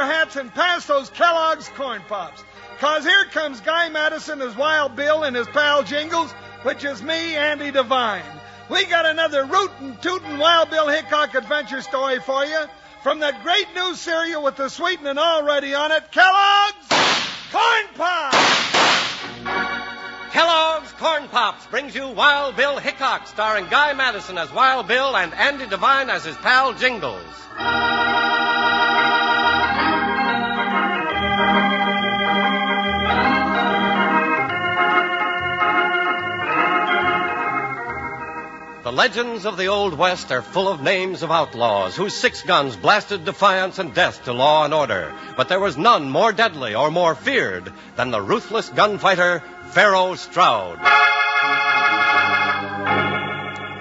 your hats and pass those Kellogg's Corn Pops. 'Cause here comes Guy Madison as Wild Bill and his pal Jingles, which is me, Andy Devine. We got another rootin' tootin' Wild Bill Hickock adventure story for you from that great new cereal with the sweetening already on it, Kellogg's Corn Pops! Kellogg's Corn Pops brings you Wild Bill Hickock, starring Guy Madison as Wild Bill and Andy Devine as his pal Jingles. The legends of the Old West are full of names of outlaws whose 6 guns blasted defiance and death to law and order. But there was none more deadly or more feared than the ruthless gunfighter Pharaoh Stroud.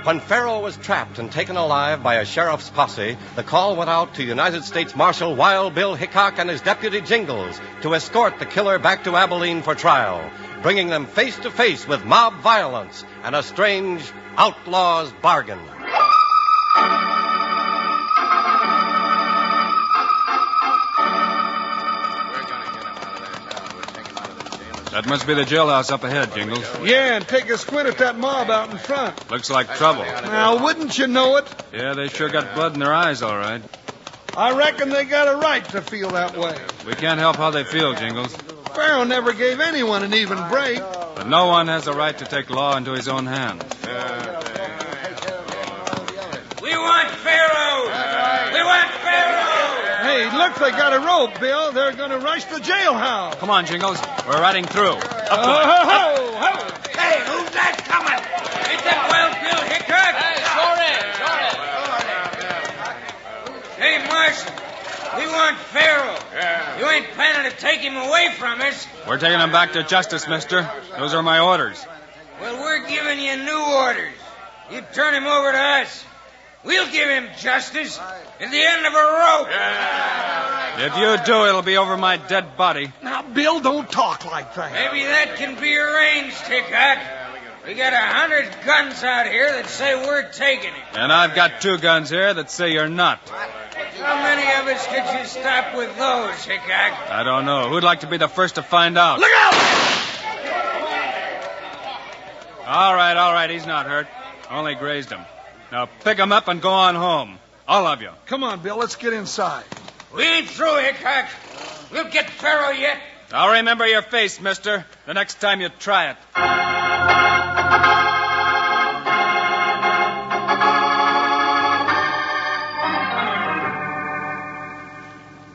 When Pharaoh was trapped and taken alive by a sheriff's posse, the call went out to United States Marshal Wild Bill Hickock and his deputy Jingles to escort the killer back to Abilene for trial, bringing them face to face with mob violence and a strange outlaw's bargain. That must be the jailhouse up ahead, Jingles. Yeah, and take a squint at that mob out in front. Looks like trouble. Now, wouldn't you know it? Yeah, they sure got blood in their eyes, all right. I reckon they got a right to feel that way. We can't help how they feel, Jingles. Pharaoh never gave anyone an even break. But no one has a right to take law into his own hands. We want Pharaoh! We want Pharaoh! Hey, look, they got a rope, Bill. They're going to rush the jailhouse. Come on, Jingles. We're riding through. Up to it. Hey, who's that coming? Ain't that Wild Bill Hickock? Hey, Marshal, we want Pharaoh. You ain't planning to take him away from us. We're taking him back to justice, mister. Those are my orders. Well, we're giving you new orders. You turn him over to us. We'll give him justice at the end of a rope. If you do, it'll be over my dead body. Now, Bill, don't talk like that. Maybe that can be arranged, Hickock. We got 100 guns out here that say we're taking him. And I've got 2 guns here that say you're not. How many of us could you stop with those, Hickock? I don't know. Who'd like to be the first to find out? Look out! All right. He's not hurt. Only grazed him. Now pick him up and go on home. All of you. Come on, Bill. Let's get inside. We ain't through, Hickock. We'll get Pharaoh yet. I'll remember your face, mister, the next time you try it.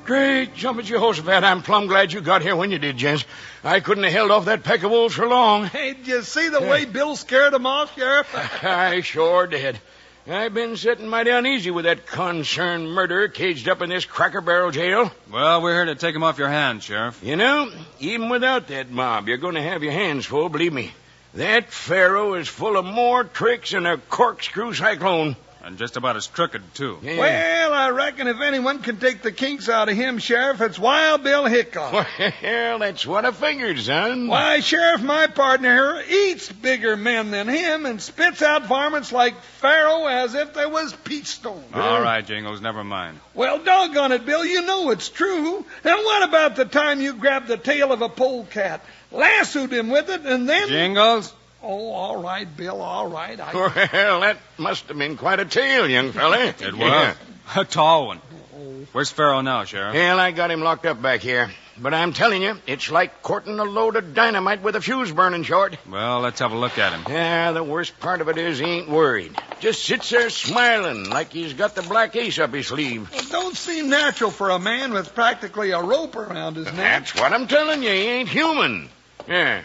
Great jumping Jehoshaphat. I'm plumb glad you got here when you did, gents. I couldn't have held off that pack of wolves for long. Hey, did you see the way Bill scared them off, Sheriff? I sure did. I've been sitting mighty uneasy with that concerned murderer caged up in this Cracker Barrel jail. Well, we're here to take him off your hands, Sheriff. You know, even without that mob, you're going to have your hands full, believe me. That Pharaoh is full of more tricks than a corkscrew cyclone. And just about as crooked, too. Yeah. Well, I reckon if anyone can take the kinks out of him, Sheriff, it's Wild Bill Hickock. Well, that's what I figured, son. Why, Sheriff, my partner here eats bigger men than him and spits out varmints like Pharaoh as if there was peach stone. All right, Jingles, never mind. Well, doggone it, Bill, you know it's true. And what about the time you grabbed the tail of a polecat, lassoed him with it, and then... Jingles? Oh, all right, Bill, all right. Well, that must have been quite a tale, young fella. It was. A tall one. Where's Pharaoh now, Sheriff? Well, I got him locked up back here. But I'm telling you, it's like courting a load of dynamite with a fuse burning short. Well, let's have a look at him. Yeah, the worst part of it is he ain't worried. Just sits there smiling like he's got the black ace up his sleeve. It don't seem natural for a man with practically a rope around his neck. That's what I'm telling you. He ain't human. Yeah.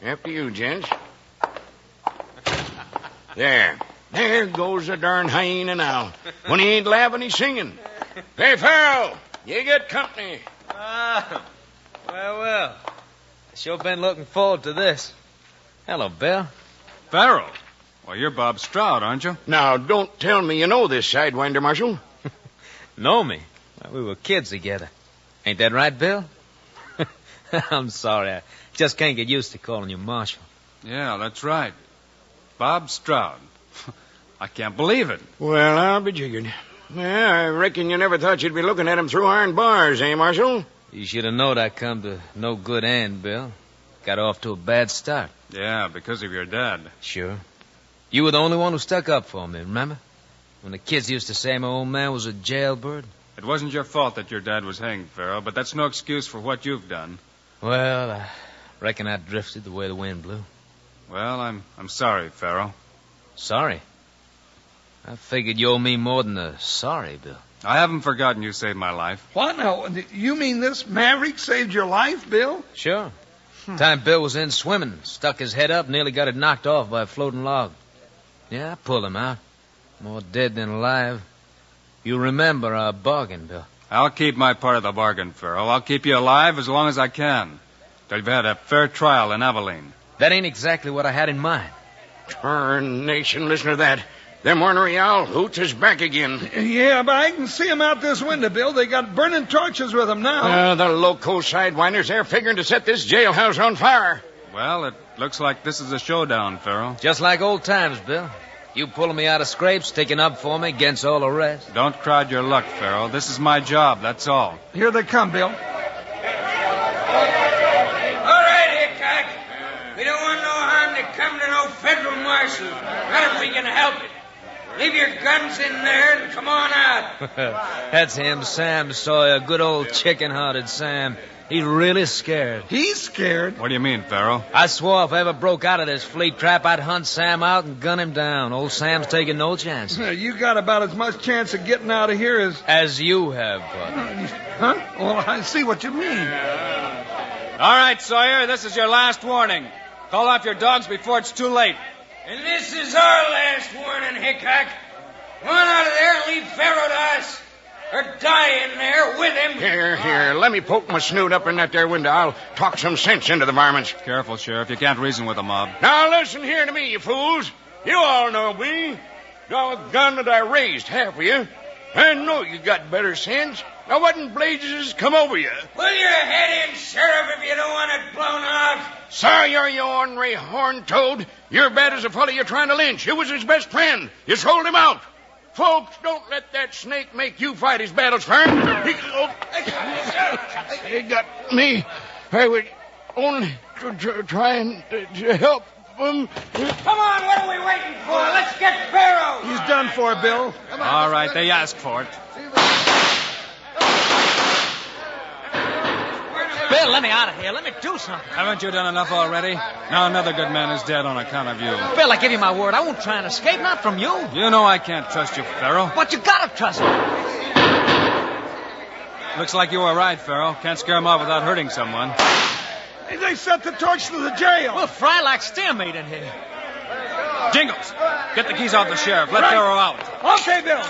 After you, gents. There goes the darn hyena now. When he ain't laughing, he's singing. Hey, Pharaoh, you get company. Well. Sure been looking forward to this. Hello, Bill. Pharaoh? Well, you're Bob Stroud, aren't you? Now, don't tell me you know this Sidewinder, Marshal. Know me? Well, we were kids together. Ain't that right, Bill? I'm sorry. I just can't get used to calling you Marshal. Yeah, that's right. Bob Stroud. I can't believe it. Well, I'll be jiggered. Yeah, I reckon you never thought you'd be looking at him through iron bars, eh, Marshal? You should have known I'd come to no good end, Bill. Got off to a bad start. Yeah, because of your dad. Sure. You were the only one who stuck up for me, remember? When the kids used to say my old man was a jailbird. It wasn't your fault that your dad was hanged, Farrell, but that's no excuse for what you've done. Well, I reckon I drifted the way the wind blew. Well, I'm sorry, Farrell. Sorry? I figured you owe me more than a sorry, Bill. I haven't forgotten you saved my life. What now? You mean this maverick saved your life, Bill? Sure. Time Bill was in swimming, stuck his head up, nearly got it knocked off by a floating log. Yeah, I pulled him out. More dead than alive. You remember our bargain, Bill. I'll keep my part of the bargain, Farrell. I'll keep you alive as long as I can. Till you've had a fair trial in Abilene. That ain't exactly what I had in mind. Tarnation, listen to that. Them ornery owl hoots is back again. Yeah, but I can see 'em out this window, Bill. They got burning torches with 'em now. The loco sidewinders, they're figuring to set this jailhouse on fire. Well, it looks like this is a showdown, Farrell. Just like old times, Bill. You pulling me out of scrapes, sticking up for me against all the rest. Don't crowd your luck, Farrell. This is my job, that's all. Here they come, Bill. All right, Hickock. We don't want no harm to come to no federal marshal. Not if we can help it. Leave your guns in there and come on out. That's him, Sam Sawyer. Good old chicken-hearted Sam. He's really scared. He's scared. What do you mean, Farrell? I swore if I ever broke out of this fleet trap, I'd hunt Sam out and gun him down. Old Sam's taking no chances. You got about as much chance of getting out of here as you have, bud. Huh? Well, I see what you mean. All right, Sawyer, this is your last warning. Call off your dogs before it's too late. And this is our last warning, Hickock. Go on out of there and leave Farrell to us. Or die in there with him. Here, let me poke my snoot up in that there window. I'll talk some sense into the varmints. Careful, Sheriff. You can't reason with a mob. Now listen here to me, you fools. You all know me. Doggone that I raised half of you. I know you got better sense. Now what in blazes come over you? Pull your head in, Sheriff, if you don't want it blown off. Sawyer, you ornery horn-toad. You're bad as a fellow you're trying to lynch. You was his best friend. You sold him out. Folks, don't let that snake make you fight his battles for him. He got me. I was only trying to help him. Come on, what are we waiting for? Let's get Farrell. He's done for, Bill. All right, they asked for it. Bill, let me out of here. Let me do something. Haven't you done enough already? Now another good man is dead on account of you. Bill, I give you my word. I won't try and escape, not from you. You know I can't trust you, Farrell. But you gotta trust me. Looks like you were right, Farrell. Can't scare him off without hurting someone. Hey, they set the torch to the jail. We'll fry like steer meat in here. Jingles, get the keys off the sheriff. Let Farrell out. Okay, Bill.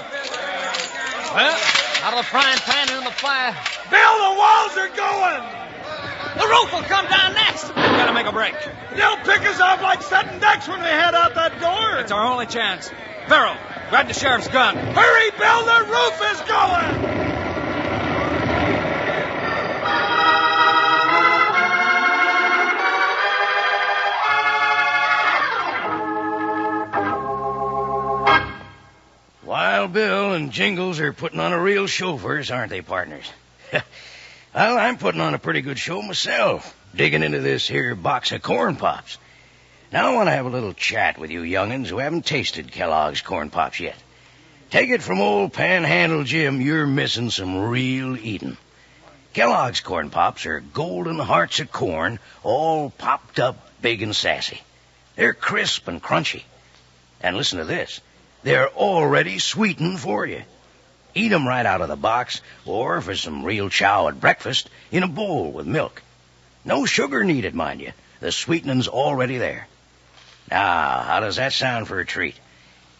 Well, out of the frying pan into the fire. Bill, the walls are going. The roof will come down next. We gotta make a break. They'll pick us off like setting ducks when we head out that door. It's our only chance. Farrell, grab the sheriff's gun. Hurry, Bill, the roof is going. Wild Bill and Jingles are putting on a real show for us, aren't they, partners? Well, I'm putting on a pretty good show myself, digging into this here box of corn pops. Now I want to have a little chat with you young'uns who haven't tasted Kellogg's corn pops yet. Take it from old Panhandle Jim, you're missing some real eating. Kellogg's corn pops are golden hearts of corn, all popped up big and sassy. They're crisp and crunchy. And listen to this. They're already sweetened for you. Eat 'em right out of the box, or for some real chow at breakfast, in a bowl with milk. No sugar needed, mind you. The sweetening's already there. Now, how does that sound for a treat?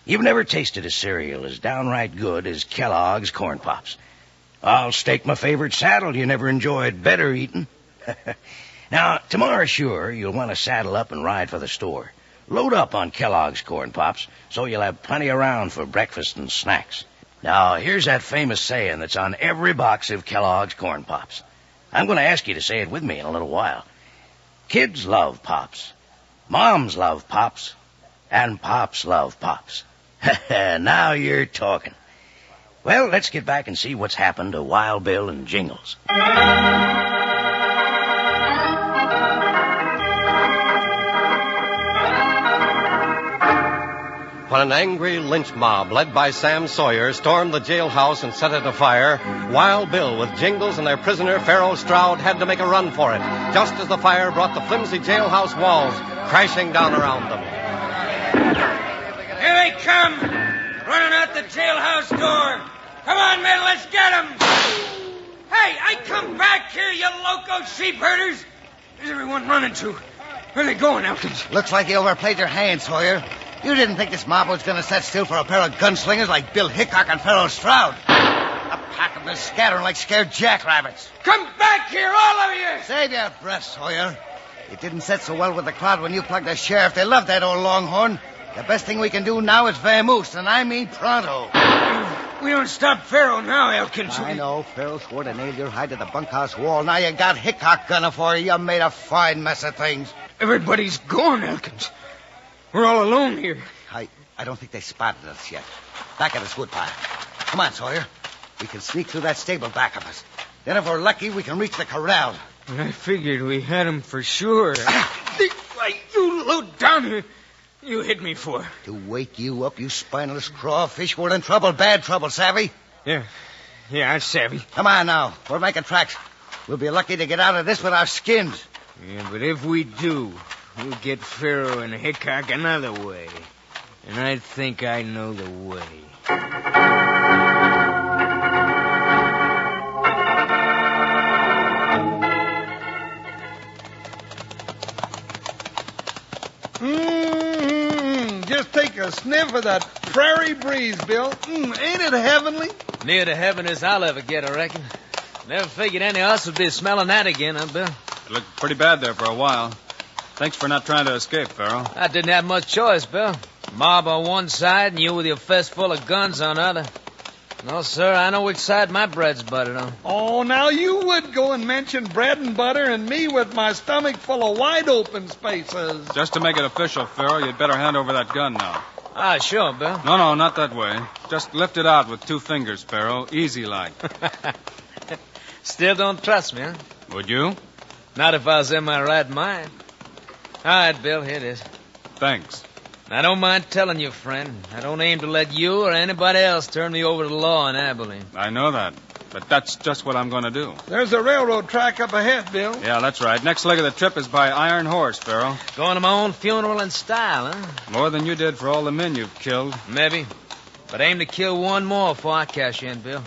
You've never tasted a cereal as downright good as Kellogg's Corn Pops. I'll stake my favorite saddle you never enjoyed better eating. Now, tomorrow, sure, you'll want to saddle up and ride for the store. Load up on Kellogg's Corn Pops so you'll have plenty around for breakfast and snacks. Now, here's that famous saying that's on every box of Kellogg's Corn Pops. I'm going to ask you to say it with me in a little while. Kids love Pops. Moms love Pops. And Pops love Pops. Now you're talking. Well, let's get back and see what's happened to Wild Bill and Jingles. When an angry lynch mob led by Sam Sawyer stormed the jailhouse and set it afire, Wild Bill with Jingles and their prisoner Pharaoh Stroud had to make a run for it, just as the fire brought the flimsy jailhouse walls crashing down around them. Here they come, running out the jailhouse door. Come on, men, let's get them. Hey, I come back here, you loco sheep herders. Where's everyone running to? Where are they going, Elkins? Looks like you overplayed your hand, Sawyer. You didn't think this mob was going to set still for a pair of gunslingers like Bill Hickock and Pharaoh Stroud. A pack of them scattering like scared jackrabbits. Come back here, all of you! Save your breath, Sawyer. It didn't set so well with the crowd when you plugged the sheriff. They love that old longhorn. The best thing we can do now is vamoose, and I mean pronto. We don't stop Pharaoh now, Elkins. I know. Pharaoh swore to nail your hide to the bunkhouse wall. Now you got Hickock gunning for you. You made a fine mess of things. Everybody's gone, Elkins. We're all alone here. I don't think they spotted us yet. Back at us, woodpile. Come on, Sawyer. We can sneak through that stable back of us. Then if we're lucky, we can reach the corral. I figured we had him for sure. You low down here. You hit me for? To wake you up, you spineless crawfish. We're in trouble, bad trouble, savvy? Yeah, I'm savvy. Come on now. We're making tracks. We'll be lucky to get out of this with our skins. Yeah, but if we do, we'll get Pharaoh and Hickock another way. And I think I know the way. Just take a sniff of that prairie breeze, Bill. Ain't it heavenly? Near to heaven as I'll ever get, I reckon. Never figured any of us would be smelling that again, huh, Bill? It looked pretty bad there for a while. Thanks for not trying to escape, Pharaoh. I didn't have much choice, Bill. Mob on one side and you with your fist full of guns on the other. No, sir, I know which side my bread's buttered on. Oh, now you would go and mention bread and butter and me with my stomach full of wide open spaces. Just to make it official, Pharaoh, you'd better hand over that gun now. Ah, sure, Bill. No, not that way. Just lift it out with 2 fingers, Pharaoh. Easy like. Still don't trust me, huh? Would you? Not if I was in my right mind. All right, Bill, here it is. Thanks. I don't mind telling you, friend. I don't aim to let you or anybody else turn me over to the law in Abilene. I know that. But that's just what I'm going to do. There's a railroad track up ahead, Bill. Yeah, that's right. Next leg of the trip is by Iron Horse, Pharaoh. Going to my own funeral in style, huh? More than you did for all the men you've killed. Maybe. But aim to kill one more before I cash in, Bill.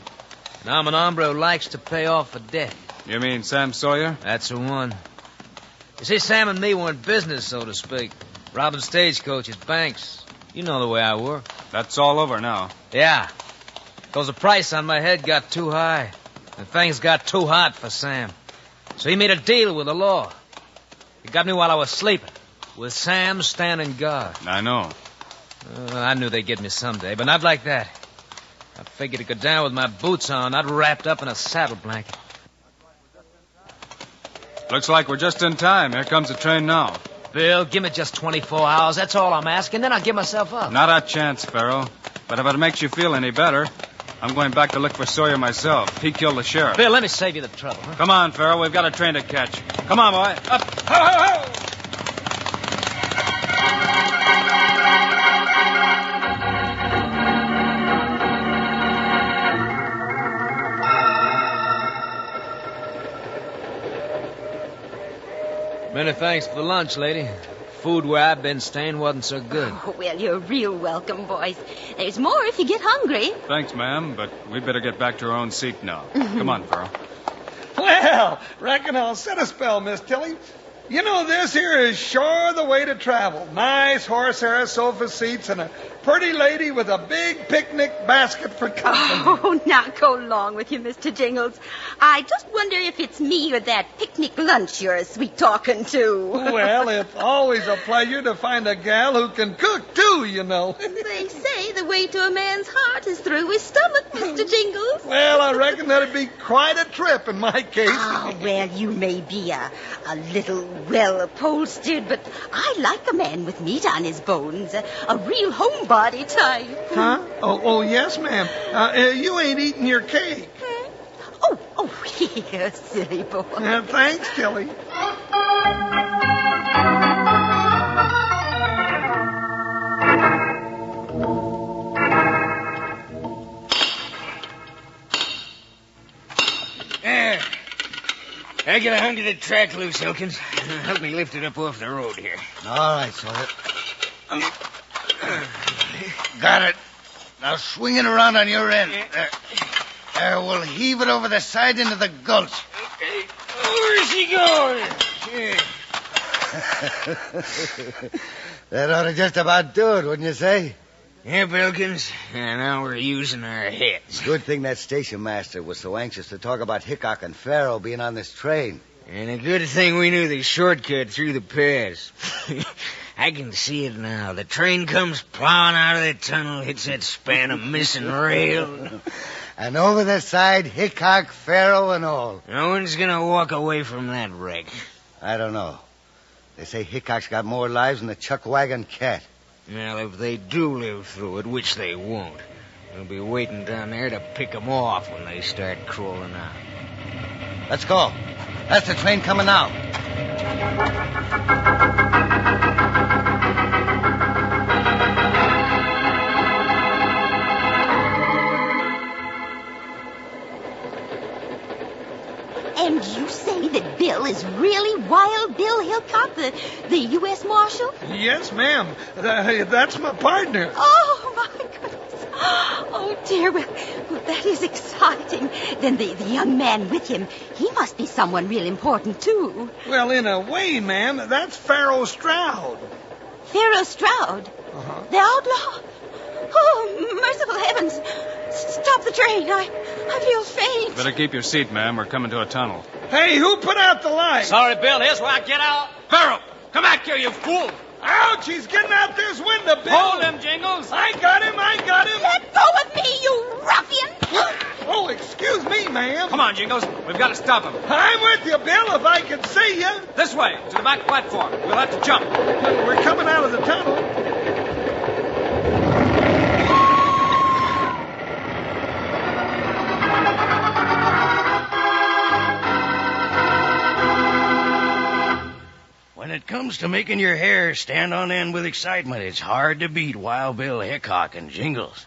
And I'm an hombre who likes to pay off a debt. You mean Sam Sawyer? That's the one. You see, Sam and me were in business, so to speak. Robbing stagecoaches, banks. You know the way I work. That's all over now. Yeah. Because the price on my head got too high. And things got too hot for Sam. So he made a deal with the law. He got me while I was sleeping. With Sam standing guard. I know. I knew they'd get me someday, but not like that. I figured to go down with my boots on, not wrapped up in a saddle blanket. Looks like we're just in time. Here comes the train now. Bill, give me just 24 hours. That's all I'm asking. Then I'll give myself up. Not a chance, Pharaoh. But if it makes you feel any better, I'm going back to look for Sawyer myself. He killed the sheriff. Bill, let me save you the trouble, huh? Come on, Pharaoh. We've got a train to catch. Come on, boy. Up. Ho, ho, ho! Many thanks for the lunch, lady. Food where I've been staying wasn't so good. Oh, well, you're real welcome, boys. There's more if you get hungry. Thanks, ma'am, but we'd better get back to our own seat now. Come on, Pharaoh. Well, reckon I'll sit a spell, Miss Tilly. You know, this here is sure the way to travel. Nice horsehair sofa seats and a pretty lady with a big picnic basket for company. Oh, now go along with you, Mr. Jingles. I just wonder if it's me or that picnic lunch you're sweet talking to. Well, it's always a pleasure to find a gal who can cook, too, you know. They say the way to a man's heart is through his stomach, Mr. Jingles. Well, I reckon that'd be quite a trip in my case. Oh, well, you may be a little well upholstered, but I like a man with meat on his bones. A real homebody type. Huh? Oh, yes, ma'am. You ain't eating your cake. Oh, here, silly boy. Thanks, Tilly. I get a hunk of the track loose, Hilkins. Help me lift it up off the road here. All right, Sawyer. Got it. Now swing it around on your end. There, we'll heave it over the side into the gulch. Okay. Where's he going? That ought to just about do it, wouldn't you say? Yeah, Bilkins. And now we're using our heads. Good thing that station master was so anxious to talk about Hickock and Farrell being on this train. And a good thing we knew the shortcut through the pass. I can see it now. The train comes plowing out of the tunnel, hits that span of missing rail. And over the side, Hickock, Farrell, and all. No one's gonna walk away from that wreck. I don't know. They say Hickock's got more lives than the chuck wagon cat. Well, if they do live through it, which they won't, we'll be waiting down there to pick 'em off when they start crawling out. Let's go. That's the train coming now. And you say that Bill is really Wild Bill Hickock, the U.S. Marshal? Yes, ma'am. That's my partner. Oh, my goodness. Oh, dear. Well, that is exciting. Then the young man with him, he must be someone real important, too. Well, in a way, ma'am, that's Pharaoh Stroud. Pharaoh Stroud? Uh-huh. The outlaw? Oh, merciful heavens. Stop the train. I feel faint. Better keep your seat, ma'am. We're coming to a tunnel. Hey, who put out the light? Sorry, Bill. Here's where I get out. Pharaoh, come back here, you fool. Ouch, he's getting out this window, Bill. Hold him, Jingles. I got him. Let go of me, you ruffian. Oh, excuse me, ma'am. Come on, Jingles. We've got to stop him. I'm with you, Bill, if I could see you. This way, to the back platform. We'll have to jump. We're coming out of the tunnel. When it comes to making your hair stand on end with excitement, it's hard to beat Wild Bill Hickock and Jingles.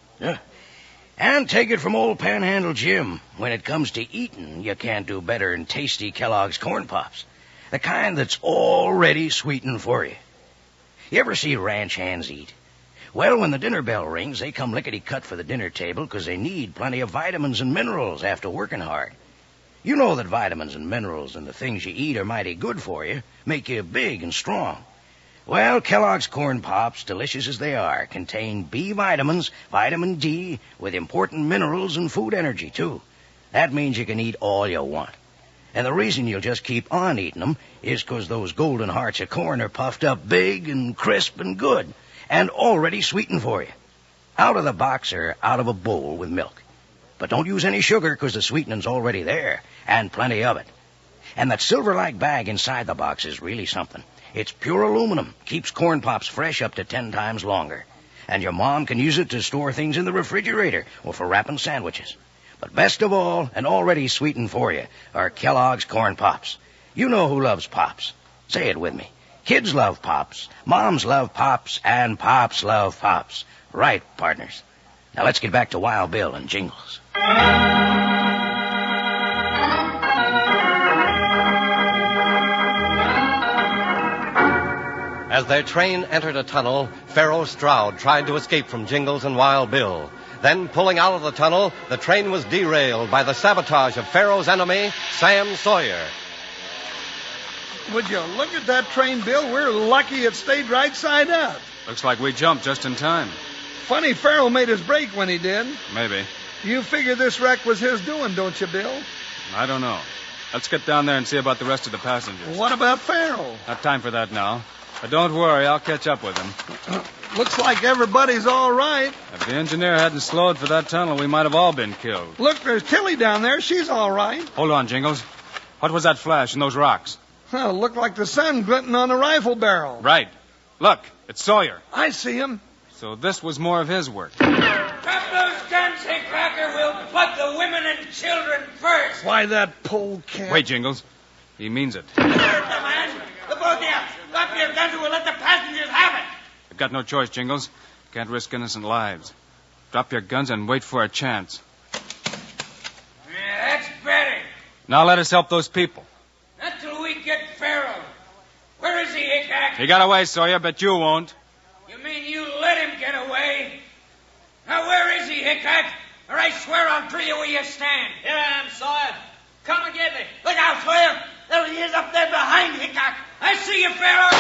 And take it from old Panhandle Jim. When it comes to eating, you can't do better than tasty Kellogg's Corn Pops. The kind that's already sweetened for you. You ever see ranch hands eat? Well, when the dinner bell rings, they come lickety-cut for the dinner table because they need plenty of vitamins and minerals after working hard. You know that vitamins and minerals and the things you eat are mighty good for you, make you big and strong. Well, Kellogg's Corn Pops, delicious as they are, contain B vitamins, vitamin D, with important minerals and food energy, too. That means you can eat all you want. And the reason you'll just keep on eating them is 'cause those golden hearts of corn are puffed up big and crisp and good, and already sweetened for you. Out of the box or out of a bowl with milk. But don't use any sugar 'cause the sweetening's already there, and plenty of it. And that silver-like bag inside the box is really something. It's pure aluminum, keeps Corn Pops fresh up to 10 times longer. And your mom can use it to store things in the refrigerator or for wrapping sandwiches. But best of all, and already sweetened for you, are Kellogg's Corn Pops. You know who loves Pops. Say it with me. Kids love Pops, moms love Pops, and Pops love Pops. Right, partners. Now let's get back to Wild Bill and Jingles. As their train entered a tunnel, Pharaoh Stroud tried to escape from Jingles and Wild Bill. Then, pulling out of the tunnel, the train was derailed by the sabotage of Pharaoh's enemy, Sam Sawyer. Would you look at that train, Bill? We're lucky it stayed right side up. Looks like we jumped just in time. Funny Pharaoh made his break when he did. Maybe. You figure this wreck was his doing, don't you, Bill? I don't know. Let's get down there and see about the rest of the passengers. What about Pharaoh? Not time for that now. But don't worry, I'll catch up with him. Looks like everybody's all right. If the engineer hadn't slowed for that tunnel, we might have all been killed. Look, there's Tilly down there. She's all right. Hold on, Jingles. What was that flash in those rocks? Well, look like the sun glinting on a rifle barrel. Right. Look, it's Sawyer. I see him. So this was more of his work. Drop those guns, Hickock, or we'll plug the women and children first. Why, that polecat. Wait, Jingles. He means it. There's the man. The both of you. Drop your guns or we'll let the passengers have it. I've got no choice, Jingles. Can't risk innocent lives. Drop your guns and wait for a chance. Yeah, that's better. Now let us help those people. Not till we get Farrell. Where is he, Hickock? He got away, Sawyer, but you won't. You mean you let him get away? Now, where is he, Hickock? Or I swear I'll drill you where you stand. Here I am, Sawyer. Come and get me. Look out, Sawyer. There he is up there behind Hickock. I see you, Farrell.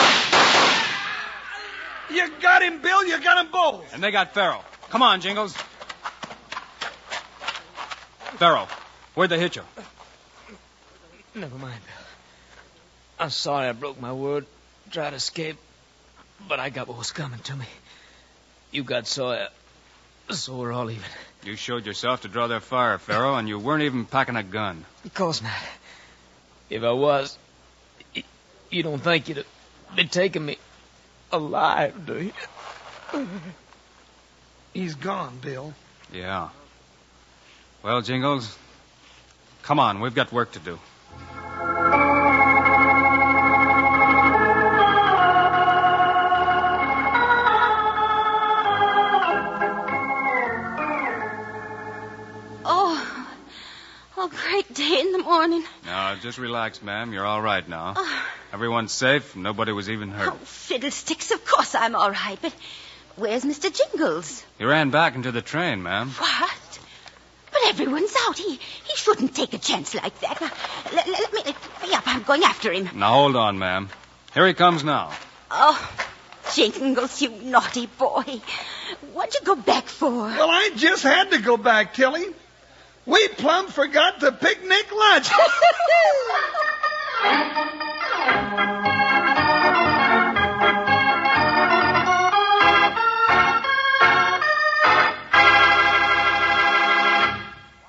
You got him, Bill. You got them both. And they got Farrell. Come on, Jingles. Farrell, where'd they hit you? Never mind, Bill. I'm sorry I broke my word. Tried to escape. But I got what was coming to me. You got Sawyer. So we're all even. You showed yourself to draw their fire, Farrell, and you weren't even packing a gun. Of course not. If I was, you don't think you'd have been taking me alive, do you? He's gone, Bill. Yeah. Well, Jingles, come on. We've got work to do. Oh, great day in the morning. Now, just relax, ma'am. You're all right now. Everyone's safe. Nobody was even hurt. Oh, fiddlesticks, of course I'm all right, but where's Mr. Jingles? He ran back into the train, ma'am. What? But everyone's out. He shouldn't take a chance like that. Now, let me up. I'm going after him. Now, hold on, ma'am. Here he comes now. Oh, Jingles, you naughty boy. What'd you go back for? Well, I just had to go back, Tilly. We plumb forgot the picnic lunch.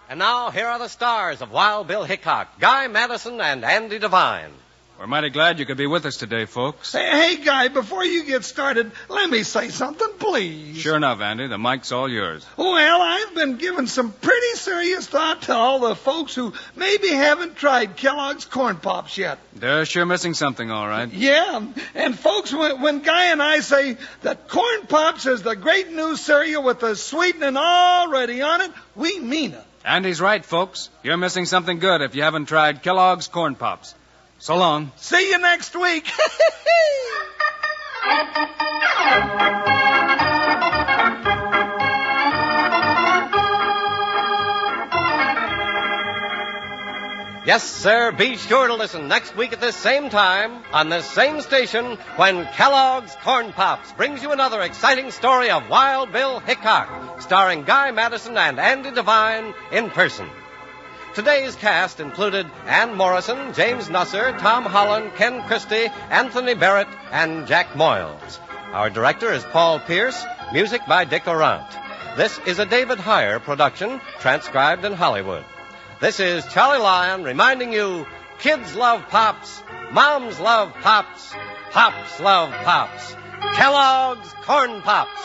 And now, here are the stars of Wild Bill Hickock, Guy Madison and Andy Devine. We're mighty glad you could be with us today, folks. Hey, Guy, before you get started, let me say something, please. Sure enough, Andy. The mic's all yours. Well, I've been giving some pretty serious thought to all the folks who maybe haven't tried Kellogg's Corn Pops yet. They're sure missing something, all right. Yeah, and folks, when Guy and I say that Corn Pops is the great new cereal with the sweetening already on it, we mean it. Andy's right, folks. You're missing something good if you haven't tried Kellogg's Corn Pops. So long. See you next week. Yes, sir, be sure to listen next week at this same time on this same station when Kellogg's Corn Pops brings you another exciting story of Wild Bill Hickock, starring Guy Madison and Andy Devine in person. Today's cast included Ann Morrison, James Nusser, Tom Holland, Ken Christie, Anthony Barrett, and Jack Moyles. Our director is Paul Pierce, music by Dick Orant. This is a David Heyer production, transcribed in Hollywood. This is Charlie Lyon reminding you, kids love Pops, moms love Pops, Pops love Pops. Kellogg's Corn Pops.